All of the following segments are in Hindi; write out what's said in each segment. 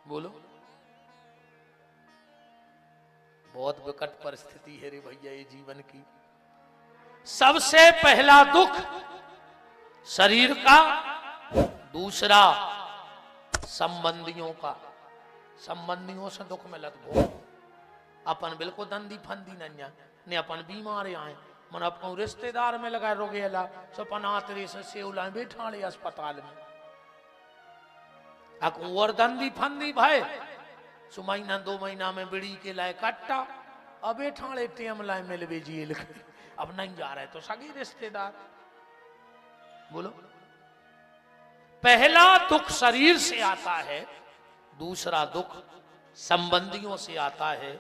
बोलो, बहुत विकट परिस्थिति है रे भैया ये जीवन की। सबसे पहला दुख शरीर का, दूसरा संबंधियों का। संबंधियों से दुख मिलत भो, अपन बिल्कुल दंदी फंदी नन्या ने अपन बीमार आए मन अपन रिश्तेदार में लगा रोगेला सपनातरे से उला बैठा ले अस्पताल में और दंदी फंदी भाई सु महीना 2 महीना में बिड़ी के लाए कट्टा अब बैठा ले टेम लाए मिलवे जेल अब नहीं जा रहे तो सगी रिश्तेदार। बोलो, पहला दुख शरीर से आता है, दूसरा दुख संबंधियों से आता है,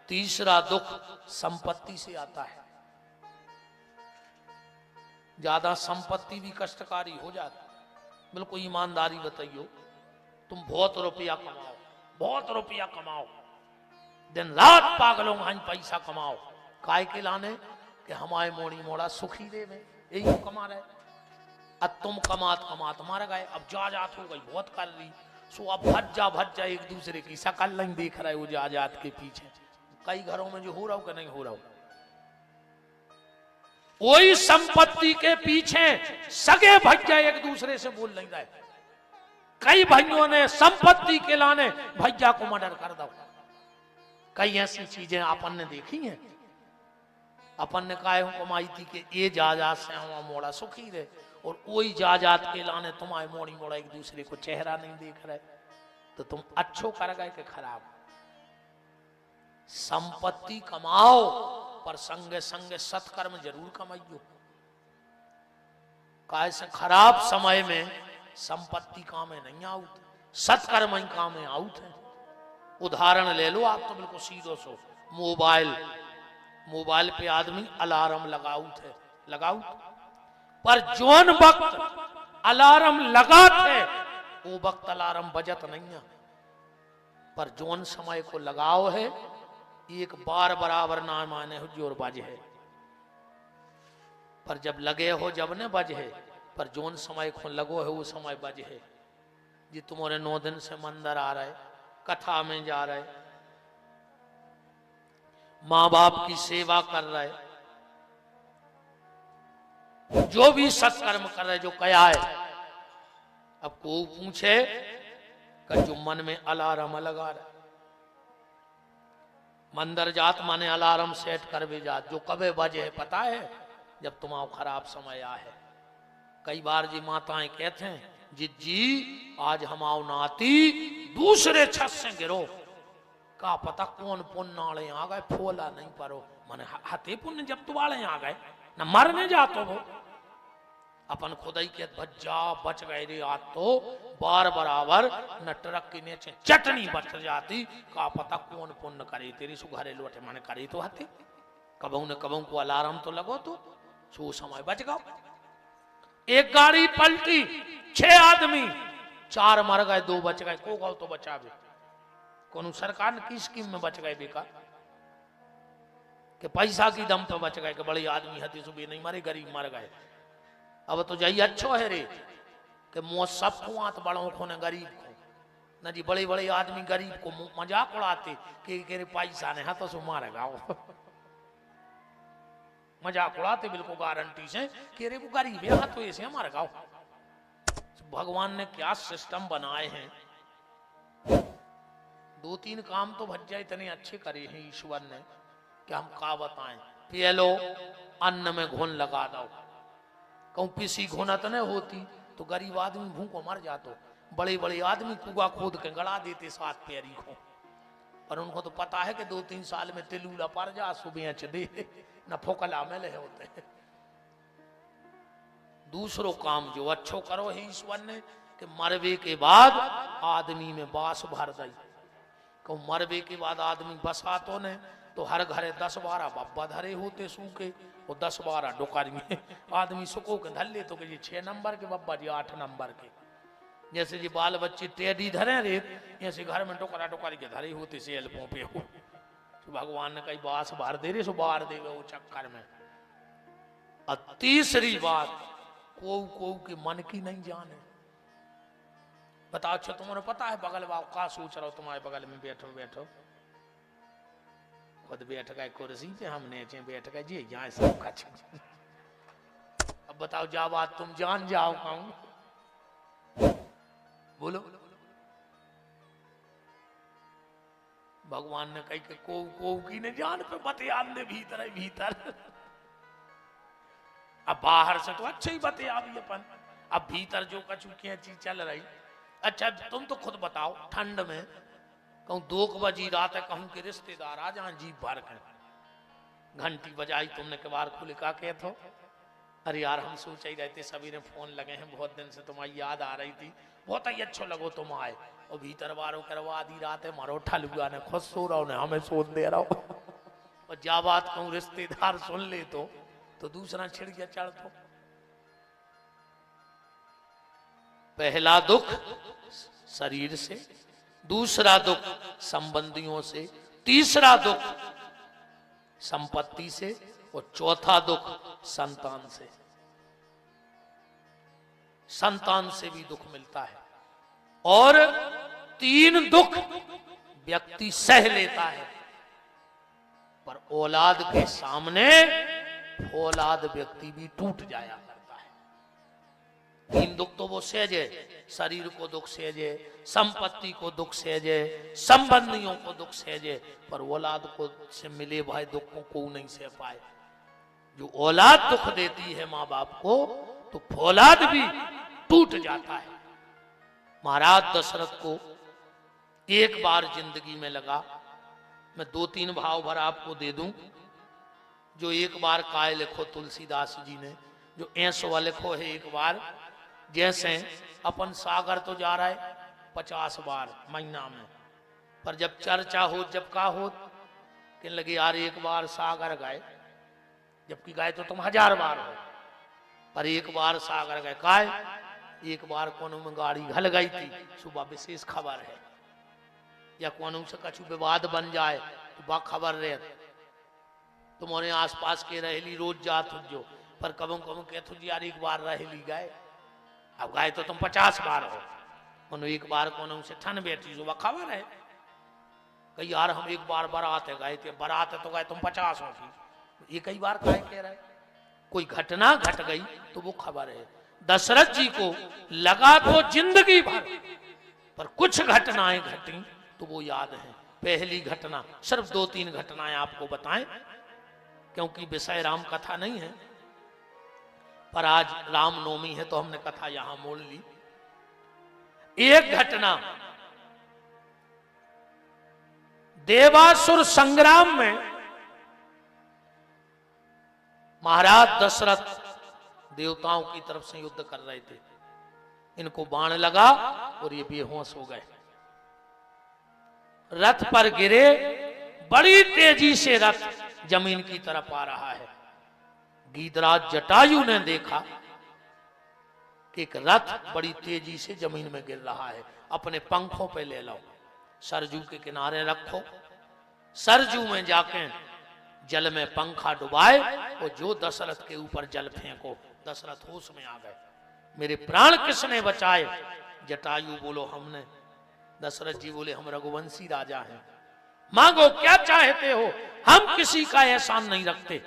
तीसरा दुख संपत्ति से आता है। ज्यादा संपत्ति भी कष्टकारी हो जाती। बिल्कुल ईमानदारी बताइयो, तुम बहुत रुपया कमाओ, बहुत रुपया कमाओ, दिन रात पागलों हां पैसा कमाओ, काय के लाने कि हमारे मोड़ी मोड़ा सुखी दे में यही कमा रहे। अब तुम कमात कमात मर गए, अब जात हो गई बहुत कर रही सो अब भज जा एक दूसरे की शकल नहीं देख रहे हो जात के पीछे। कई घरों में जो हो रहा हो कि नहीं हो रहा हो, वही संपत्ति के पीछे सगे भज्जा एक दूसरे से बोल नहीं रहे। कई भाइयों ने संपत्ति के लाने भैया को मर्डर कर दो। कई ऐसी चीजें अपन ने देखी हैं। अपन ने कहा कमाई थी कि ये जात से हम मोड़ा सुखी रहे और वही जात के लाने तुम्हारे मोड़ी मोड़ा एक दूसरे को चेहरा नहीं देख रहे तो तुम अच्छो कर गए कि खराब। संपत्ति कमाओ पर संगे संगे सत्कर्म जरूर कमाइयो। काहे से खराब समय में संपत्ति काम में नहीं आउत, सत्कर्म ही काम में आउत है। उदाहरण ले लो आप तो बिल्कुल सीधो सो मोबाइल पे आदमी अलार्म लगाउत है, लगाउत पर जोन वक्त अलार्म लगात है वो वक्त अलार्म बजत नहीं है। पर जोन समय को लगाओ है एक बार बराबर ना माने हो जोर बज है। पर जब लगे हो जब ने बज है, पर जोन समय को लगो है वो समय बज है। जी तुम्हारे 9 दिन से मंदिर आ रहे, कथा में जा रहे, माँ बाप की सेवा कर रहे, जो भी सत्कर्म कर रहे जो कया है। अब को पूछे कि जो मन में अलार्म लगा रहे, मंदिर जात माने अलार्म सेट कर भी जात जो कबे बजे है पता है जब तुम्हारा खराब समय आ है। कई बार जी माताएं कहते हैं जी आज हमाओ नाती दूसरे छत से गिरो, का पता कौन पुण्य आ गए फोला नहीं परो माने हते पुण्य जब तुम्हारे आ गए न मरने जातो वो अपन खुदाई के बच गए रे आज तो बार बराबर न ट्रक के नीचे चटनी बच जाती, का पता कौन पुण्य करे तेरी सुघरे लोटे माने करे तो हते कबहू न कबहू को अलार्म तो लगो तो सो समय बच गओ। एक गाड़ी पलटी 6 आदमी 4 मर गए 2 बच गए, को गौ तो बचावे कौन सरकार की स्कीम में बच गए बेकार के पैसा की दम पे बच गए कि बड़े आदमी हती सुबह नहीं मरे गरीब मर गए। अब तो जाइए अच्छो है रे कि मुँह सब खुआत बड़ों को ने गरीब को न जी बड़े बड़े आदमी गरीब को मजाक उड़ाते कि पैसा ने हाथों से मारेगा मजाक उड़ाते बिल्कुल गारंटी से कि अरे वो गरीब है हाथों ऐसे हमारे गाँव। भगवान ने क्या सिस्टम बनाए हैं। 2-3 काम तो भज्जा इतने अच्छे करे हैं ईश्वर ने कि हम का बताएं। पिए लो अन्न में घुन लगा दो, कहूं पिसी घुनत न होती तो गरीब आदमी भूखों मर जातो। बड़े बड़े आदमी कुआ खोद के गड़ा देते 7 पैरी को, पर उनको तो पता है कि 2-3 साल में तिलूला पर जा सुबह दे न फोकला में ले होते। दूसरों काम जो अच्छो करो है ईश्वर ने कि मरवे के बाद आदमी में बास भर दई। कहूं मरवे के बाद आदमी बसा तो ने तो हर घरे 10-12 बब्बा धरे होते सूखे और 10-12 डोकारी में आदमी सुको के धर ले तो कि 6 नंबर के बब्बा जी 8 नंबर के जैसे जी बाल बच्चे टेडी धरे रे ऐसे घर में टोकरा टोकारी के धरे होते से एल्पों पे हो। तो भगवान ने कई बास भर दे रे सो बाहर दे वो चक्कर में। और तीसरी बात को के मन की नहीं जाने। बताओ। अच्छा तुम्हें पता है बगल वाला का सोच रहा हो, तुम्हारे बगल में बैठो बैठो, खुद बैठ गए कुर्सी पे, हमने बैठ गए जी यहाँ सब खच। अब बताओ जा बात तुम जान जाओ कहूं, बोलो। भगवान ने कही कि को की ने जान पे बतियान दे भीतर है भीतर। अब बाहर से तो अच्छे ही बतिया भी अपन, अब भीतर जो कछु की चीज चल रही। अच्छा तुम तो खुद बताओ, ठंड में कहूँ 2 बजी रात है, कहूँ के रिश्तेदार आ जहाँ जीप भर के घंटी बजाई, तुमने कबार खुले का कहे थो अरे यार हम सोच ही रहते सभी ने फोन लगे हैं, बहुत दिन से तुम्हारी याद आ रही थी, बहुत ही अच्छो लगो तुम आए। और भीतर बारो करवा आधी रात है मारो ठलुआ ने खुद सो रहा ने हमें सोच दे रहा हो। और जा बात कहूँ रिश्तेदार सुन ले तो दूसरा छिड़ गया चढ़। तो पहला दुख शरीर से, दूसरा दुख संबंधियों से, तीसरा दुख संपत्ति से और चौथा दुख संतान से। संतान से भी दुख मिलता है और 3 दुख व्यक्ति सह लेता है, पर औलाद के सामने औलाद व्यक्ति भी टूट जाया करता है। 3 दुख तो वो सहजे, शरीर को दुख सहजे, संपत्ति को दुख सहजे, संबंधियों को दुख सहजे, पर औलाद को से मिले भाई दुखों को नहीं सह पाए। जो औलाद दुख देती है माँ बाप को तो औलाद भी टूट जाता है। महाराज दशरथ को एक बार जिंदगी में लगा, मैं 2-3 भाव भर आपको दे दूं, जो एक बार काय लिखो तुलसीदास जी ने, जो ऐसवा लिखो है एक बार, जैसे अपन सागर तो जा रहा है 50 बार महीना में, पर जब चर्चा हो जब का हो कि लगे यार एक बार सागर गए, जबकि गए तो तुम 1000 बार हो, पर एक बार सागर गए काय, एक बार कोनो में गाड़ी घल गई थी, सुबह विशेष खबर है, या कोनो से कछु विवाद बन जाए तो बा खबर रहे, तुम्हारे आसपास के रहेली रोज जात हो जो, पर कबों कबों कहते हो यार एक बार रहेली गए, अब गए तो तुम 50 बार हो, कोनो एक बार कोनो से ठन बैठी सुबह खबर है, कई यार हम एक बार बारात गए थे, बारात तो गए तुम 50 हो थी, ये कई बार कह रहे, कोई घटना घट गई तो वो खबर है। दशरथ जी को लगा तो जिंदगी भर, पर कुछ घटनाएं घटी तो वो याद है। पहली घटना, सिर्फ 2-3 घटनाएं आपको बताएं, क्योंकि विषय राम कथा नहीं है, पर आज रामनवमी है तो हमने कथा यहां मोड़ ली। एक घटना देवासुर संग्राम में महाराज दशरथ देवताओं की तरफ से युद्ध कर रहे थे, इनको बाण लगा और ये बेहोश हो गए, रथ पर गिरे, बड़ी तेजी से रथ जमीन की तरफ आ रहा है। गीधराज जटायु ने देखा कि एक रथ बड़ी तेजी से जमीन में गिर रहा है, अपने पंखों पे ले लो, सरजू के किनारे रखो, सरजू में जाके जल में पंखा डुबाए और जो दशरथ के ऊपर जल फेंको। दशरथ होश में आ गए, मेरे प्राण किसने बचाए? जटायु बोलो हमने। दशरथ जी बोले हम रघुवंशी राजा हैं, मांगो क्या चाहते हो, हम किसी का एहसान नहीं रखते,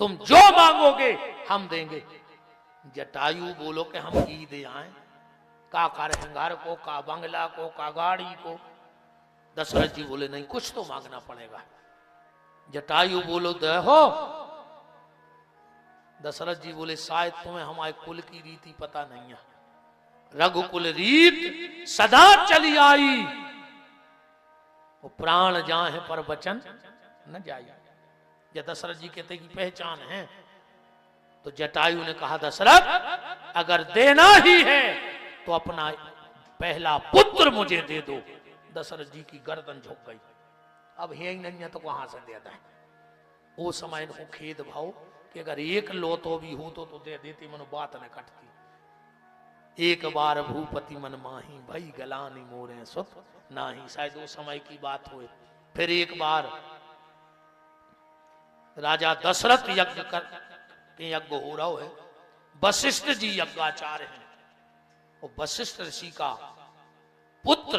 तुम जो मांगोगे हम देंगे। जटायु बोलो कि हम की दे आए, का घर को, का बंगला को, का गाड़ी को। दशरथ जी बोले नहीं, कुछ तो मांगना पड़ेगा। जटायु बोलो दे हो। दशरथ जी बोले शायद तुम्हें हमारे कुल की रीति पता नहीं है, रघुकुल रीत सदा चली आई, वो प्राण जाए पर वचन न जाए। या दशरथ जी कहते की पहचान है। तो जटायु ने कहा दशरथ अगर देना ही है तो अपना पहला पुत्र मुझे दे दो। दशरथ जी की गर्दन झुक गई, अब है ही नहीं है तो कहां से देता है। वो समय इनको खेद भाव कि अगर एक लोतो भी हो तो दे देती, मनो बात न कटती। एक बार भूपति मन माही, भई गलानी मोरे सुत नाही। शायद वो समय की बात हुए। फिर एक बार राजा दशरथ यज्ञ कर यज्ञ हो रहा है, वशिष्ठ जी यज्ञाचार्य हैं, और वशिष्ठ ऋषि का पुत्र